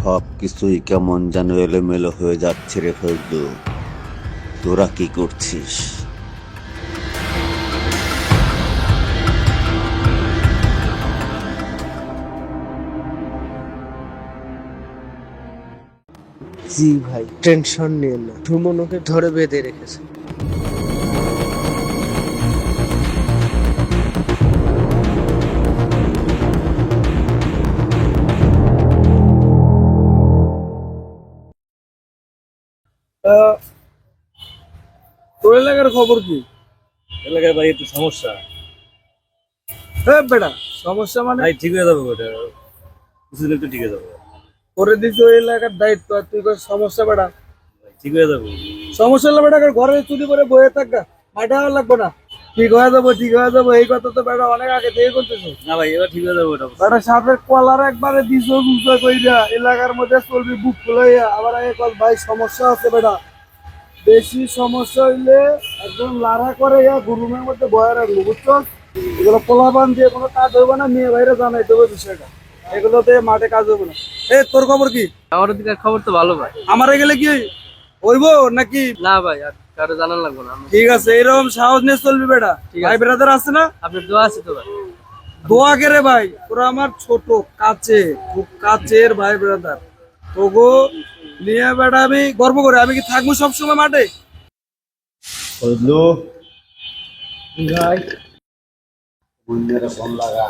সব কিছুই কেমন যেন এলোমেলো হয়ে যাচ্ছে রে ফজলু। তোরা কি করছিস? জি ভাই, টেনশন নিয়ে না, সুমন ওকে ধরে বেঁধে রেখেছে। তোর এলাকার খবর কি? এলাকায় ভাই একটু সমস্যা। হ্যাঁ বেটা, সমস্যা মানে ভাই ঠিক হয়ে যাবে ওটা, কিছুদিন একটু ঠিক হয়ে যাবে। করে দিচ্ছ ওই এলাকার দায়িত্ব, আর তুই কর সমস্যা বেটা। ভাই, ঠিক হয়ে যাবে। সমস্যা হলে বেটা ঘরে চুরি করে বয়ে থাকা মাঠে আর লাগবে না। ঠিক হয়ে যাবো, ঠিক হয়ে যাবো, এই কথা তো বেটা অনেক আগে থেকে করতেছো। না ভাই, এবার ঠিক হয়ে যাবে ওটা। বেটা সাপের কলার একবারে দিছো বুঝতে কইরা এলাকার মধ্যে চলবি বুক ফুলাইয়া, আবার আগে কল ভাই সমস্যা আছে বেটা। বেশি সমস্যা হইলে একদম লাড়া করে গুরুমের মধ্যে বয়ে রাখবো, বুঝছো? এগুলো পোলাপান দিয়ে কোনো কাজ হইবে না, মেয়ে বাইরে জানাই দেবো বিষয়টা। এগুলোতে মাঠে কাজ হইবে না। তোর খবর কি? আমার দিকে খবর তো ভালো ভাই। আমারে গেলে কি হইবো নাকি? না ভাই, আর কারো জানার লাগবে না। ঠিক আছে, এরকম সাহস নিয়ে চলবি বেটা। ঠিক আছে। ভাই ব্রাদার আছে না? আপনার দোয়া আছে তো ভাই? দোয়া করে ভাই, তোরা আমার ছোট কাছে, খুব কাছের ভাই ব্রাদার। তোগো নিয়ে বেটা আমি গর্ব করি। আমি কি থাকবো সবসময় মাঠে? ফজলু, ভাই অন্যের ফোন লাগা।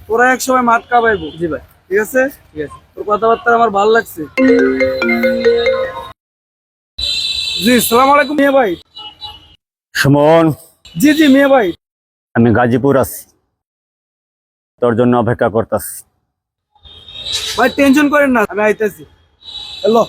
তোরা এক সময় মাঠ কাবাইবো। জি ভাই। ঠিক আছে, ঠিক আছে। তোর কথাবার্তা আমার ভালো লাগছে। জি, সালাম আলাইকুম মিয়া ভাই। সুমন, জি জি মিয়া ভাই। আমি গাজীপুর আছি, তোর জন্য অপেক্ষা করতেছি। ভাই টেনশন করেন না, আমি আইতেছি। হ্যালো।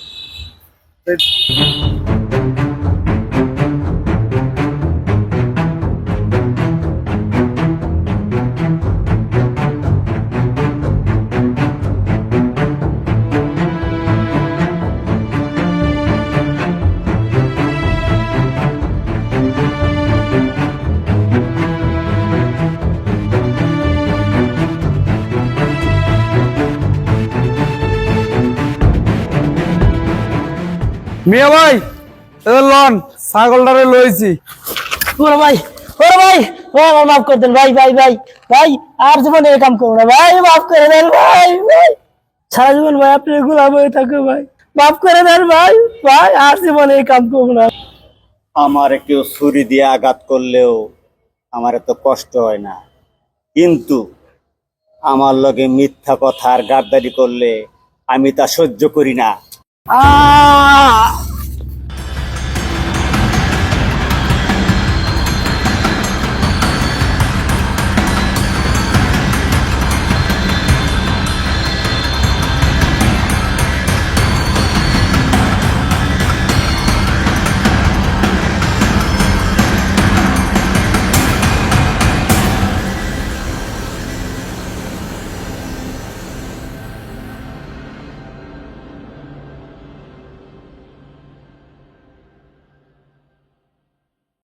মিয়া ভাই, লন ছাগলটারে লইছি। ওরে ভাই, ওরে ভাই, ও আমার মাফ করে দেন ভাই, ভাই ভাই ভাই, আর জীবনে এই কাম করবো না ভাই, মাফ করে দেন ভাই, ভাই সারা জীবন ভাই আপনি গোলাম হয়ে থাকো ভাই, মাফ করে দেন ভাই, ভাই আর জীবনে এই কাম করবো না। আমার কেউ ছুরি দিয়ে আঘাত করলেও আমার এত কষ্ট হয় না, কিন্তু আমার লগে মিথ্যা কথা আর গাদ্দারি করলে আমি তা সহ্য করি না।